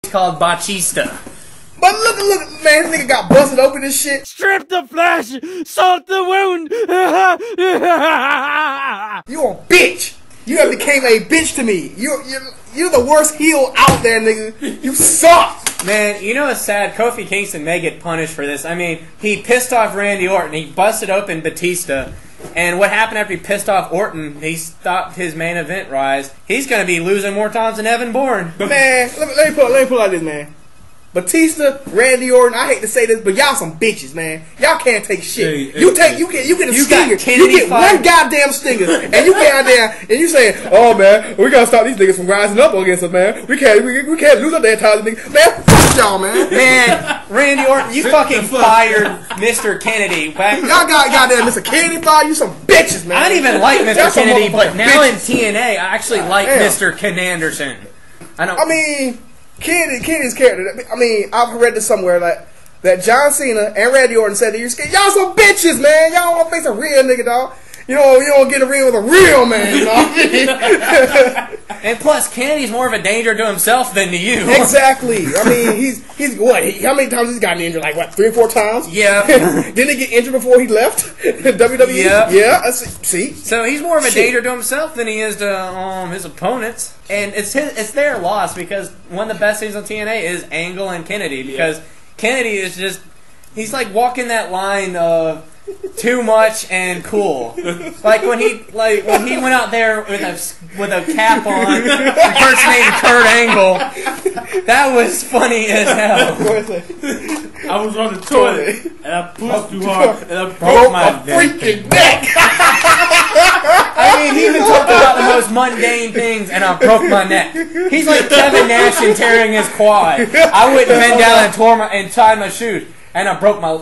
called Batista. But look, man, this nigga got busted open and shit. Strip the flesh, salt the wound. You a bitch. You have became a bitch to me. You're the worst heel out there, nigga. You suck. Man, you know what's sad? Kofi Kingston may get punished for this. I mean, he pissed off Randy Orton. He busted open Batista. And what happened after he pissed off Orton? He stopped his main event rise. He's going to be losing more times than Evan Bourne. Man, let me put it like this, man. Batista, Randy Orton, I hate to say this, but y'all some bitches, man. Y'all can't take shit. You get a stinger. You get one goddamn stinger, and you get out there and you say, "Oh man, we gotta stop these niggas from rising up against us, man. We can't lose up that entire nigga, man. Fuck y'all, man. Man, Randy Orton, you fucking fired Mr. Kennedy. Y'all got goddamn Mr. Kennedy fired. You some bitches, man. I didn't even like Mr. Kennedy, but now in TNA, I actually like Mr. Ken Anderson. I mean. Kennedy's character. I mean, I've read this somewhere that John Cena and Randy Orton said to you, "Y'all some bitches, man. Y'all want to face a real nigga, dog. You don't get a ring with a real man, dog." And plus, Kennedy's more of a danger to himself than to you. Exactly. I mean, he's what? How many times he's gotten injured? Like what? 3 or 4 times? Yeah. Didn't he get injured before he left WWE? Yeah. Yeah. See. So he's more of a danger to himself than he is to his opponents, and it's their loss because one of the best things on TNA is Angle and Kennedy because Kennedy is just he's like walking that line of too much and cool. Like when he went out there with a cap on, impersonating Kurt Angle. That was funny as hell. I was on the toilet and I pushed too hard and I broke my freaking neck. I mean, he even talked about the most mundane things, and I broke my neck. He's like Kevin Nash in tearing his quad. I wouldn't bend down and tied my shoes. And I broke my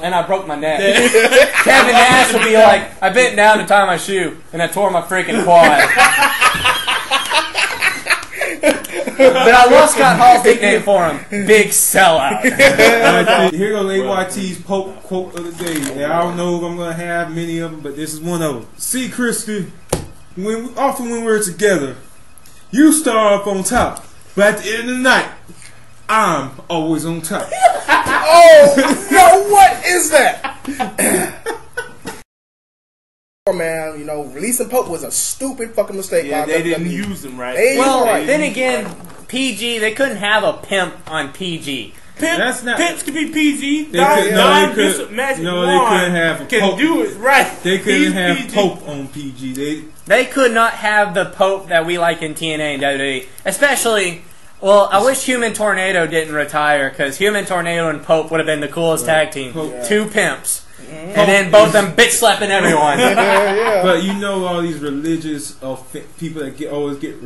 neck. Kevin Nash would be like, I bent down to tie my shoe, and I tore my freaking quad. But I love Scott Hall's nickname for him, Big Sellout. Here goes AYT's Pope quote of the day. And I don't know if I'm gonna have many of them, but this is one of them. See, Christy, often when we're together, you start up on top, but at the end of the night, I'm always on top. Oh, no, what is that? Man, releasing Pope was a stupid fucking mistake. Yeah, they didn't use him right. Then again, PG, they couldn't have a pimp on PG. Pimps can be PG. They couldn't have a Pope. Do it right. They couldn't have Pope on PG. They could not have the Pope that we like in TNA and WWE, especially. Well, I wish Human Tornado didn't retire because Human Tornado and Pope would have been the coolest tag team. Yeah. 2 pimps. And then both of them bitch slapping everyone. Yeah. But all these religious people that always get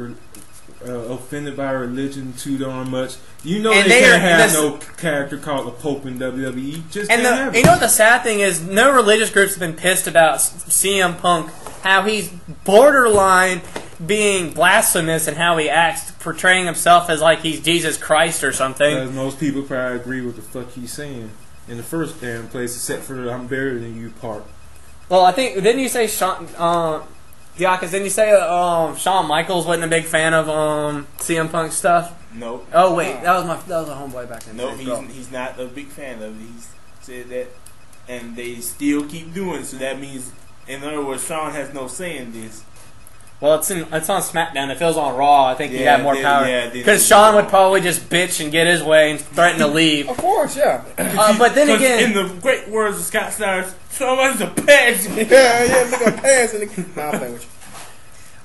offended by religion too darn much. They can't have no character called the Pope in WWE. Just can't have it. You know what the sad thing is? No religious groups have been pissed about CM Punk, how he's borderline being blasphemous and how he acts, portraying himself as like he's Jesus Christ or something. Because most people probably agree with the fuck he's saying in the first damn place, except for the "I'm better than you" part. Well, I think didn't you say Diakis? Didn't you say Shawn Michaels wasn't a big fan of CM Punk stuff? Nope. Oh wait, that was a homeboy back then. No, he's not a big fan of it. He said that, and they still keep doing it. So that means, in other words, Shawn has no say in this. Well, it's on SmackDown. If it was on Raw, I think he'd have more power. Because Yeah, Shawn would probably just bitch and get his way and threaten to leave. Of course, yeah. But then again, in the great words of Scott Steiner, Shawn is a pants. Yeah, look at pants. Nah, I'm playing with you.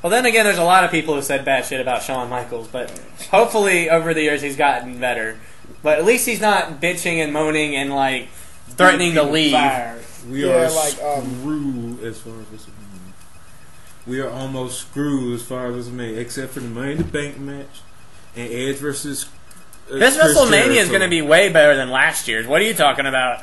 Well, then again, there's a lot of people who said bad shit about Shawn Michaels, but hopefully over the years he's gotten better. But at least he's not bitching and moaning and like threatening to leave. We are screwed as far as this. We are almost screwed as far as this made, except for the Money in the Bank match and Edge versus. This WrestleMania is going to be way better than last year's. What are you talking about?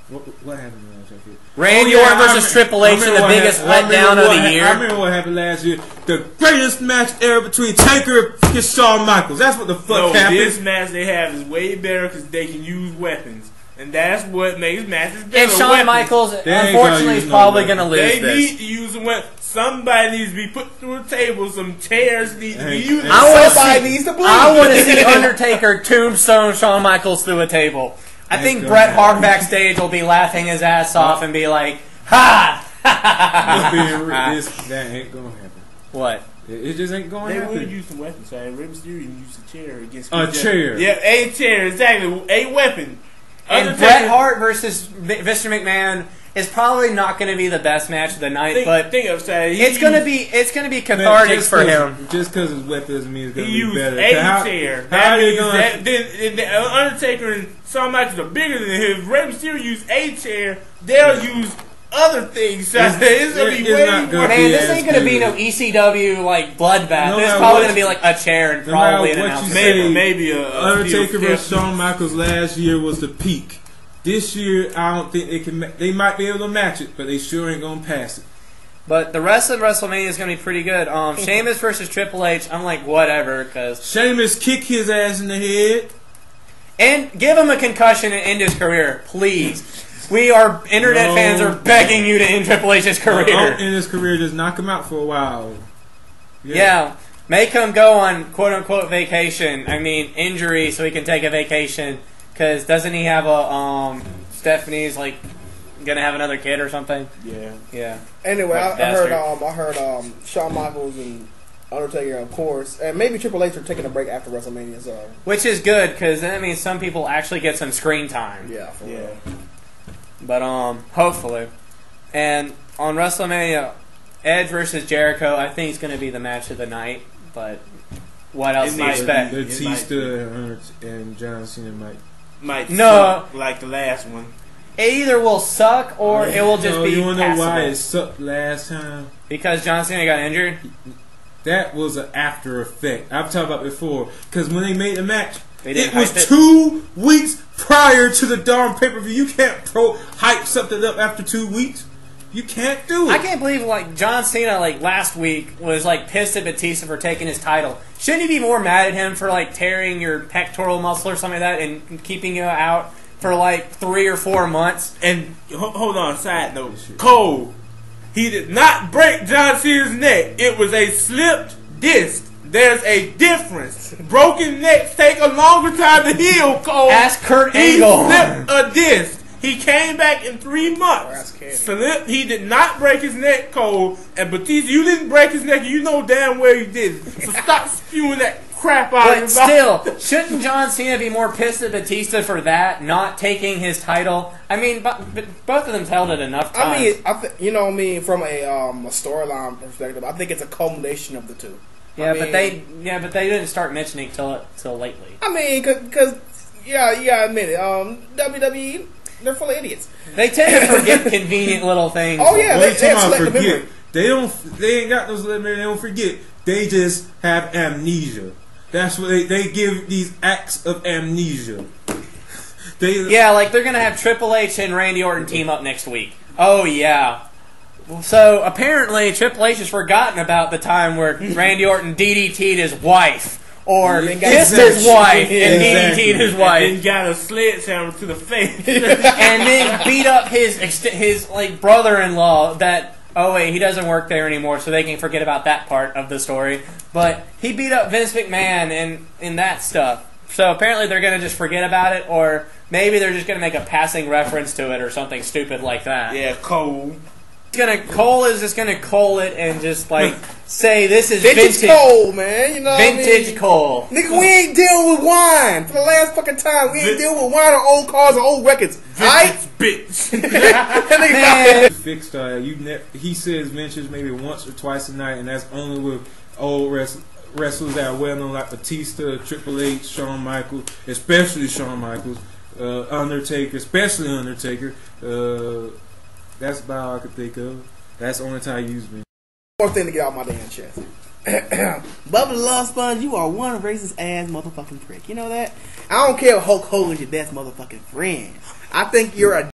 What happened last year? Randy Orton versus Triple H in the biggest letdown of the year. I remember what happened last year. The greatest match ever between Taker and Shawn Michaels. That's what the fuck happened. This match they have is way better because they can use weapons. And that's what makes matches better. And Shawn Michaels, unfortunately, is probably going to lose They this. need to use a weapon. Somebody needs to be put through a table. Some chairs need to be used. Somebody needs to bleed. I want to see Undertaker tombstone Shawn Michaels through a table. I think Bret Hart backstage will be laughing his ass off and be like, "Ha!" That ain't gonna happen. What? It just ain't going to happen. They would use some weapons. So Rey Mysterio used a chair against a chair. Yeah, a chair, exactly. A weapon. And Bret Hart versus Mr. McMahon is probably not going to be the best match of the night, but it's going to be cathartic for him. Just because his weapon doesn't mean it's going to be better. He used a chair. How are they going to... Undertaker and Shawn Michaels are bigger than him. Rey Mysterio used a chair. They'll use other things. It's going to be way more. Man, this ain't going to be no ECW like bloodbath. This is probably going to be like a chair and probably an announcement. Maybe a Undertaker versus Shawn Michaels last year was the peak. This year, I don't think they can. They might be able to match it, but they sure ain't gonna pass it. But the rest of WrestleMania is gonna be pretty good. Sheamus versus Triple H. I'm like whatever, because Sheamus kick his ass in the head and give him a concussion and end his career, please. We are internet fans are begging you to end Triple H's career. Don't end his career. Just knock him out for a while. Yeah. Make him go on quote unquote vacation. I mean injury, so he can take a vacation. Because doesn't he have a Stephanie's like gonna have another kid or something? Yeah. Anyway, I heard Shawn Michaels and Undertaker, of course, and maybe Triple H are taking a break after WrestleMania. So, which is good because that means some people actually get some screen time. Yeah. Real. But hopefully, and on WrestleMania, Edge versus Jericho, I think it's gonna be the match of the night. But what else do you expect? Batista and John Cena might suck like the last one. It either will suck or it will just be you wanna know why it passable. sucked last time? Because John Cena got injured? That was an after effect. I've talked about before. Because when they made the match, it was it. 2 weeks prior to the darn pay-per-view. You can't hype something up after 2 weeks. You can't do it. I can't believe like John Cena like last week was like pissed at Batista for taking his title. Shouldn't he be more mad at him for like tearing your pectoral muscle or something like that and keeping you out for like 3 or 4 months? And hold on, side note, Cole, he did not break John Cena's neck. It was a slipped disc. There's a difference. Broken necks take a longer time to heal, Cole. Ask Kurt Angle. He slipped a disc. He came back in 3 months. He did not break his neck, Cole. And Batista, you didn't break his neck. You know damn well you did. So stop spewing that crap out of your mouth. But still, shouldn't John Cena be more pissed at Batista for that, not taking his title? I mean, but both of them held it enough times. I mean, from a storyline perspective, I think it's a culmination of the two. Yeah, but they didn't start mentioning till lately. I mean, because you gotta admit it. WWE. They're full of idiots. They tend to forget convenient little things. Oh yeah, they forget. They ain't got those little memory. They don't forget. They just have amnesia. That's what they give these acts of amnesia. Like they're gonna have Triple H and Randy Orton team up next week. Oh yeah. So apparently Triple H has forgotten about the time where Randy Orton DDT'd his wife. Or kissed his wife and DDT'd his wife. And got a sledgehammer to the face. And then beat up his like brother-in-law that, oh wait, he doesn't work there anymore, so they can forget about that part of the story. But he beat up Vince McMahon and that stuff. So apparently they're going to just forget about it, or maybe they're just going to make a passing reference to it or something stupid like that. Yeah, Cole. Cole is just gonna Cole it and just like say this is vintage Cole, man. You know vintage what I mean? Cole. Nigga, we ain't dealing with wine for the last fucking time. We ain't dealing with wine or old cars or old records. Alright, bitch. Fixed. He says ventures maybe once or twice a night, and that's only with old wrestlers that are well known like Batista, Triple H, Shawn Michaels, especially Shawn Michaels, Undertaker, especially Undertaker. That's about all I could think of. That's the only time I use me. One more thing to get out my damn chest. Bubba the Love Sponge, you are one racist ass motherfucking prick. You know that? I don't care if Hulk Hogan's your best motherfucking friend. I think you're a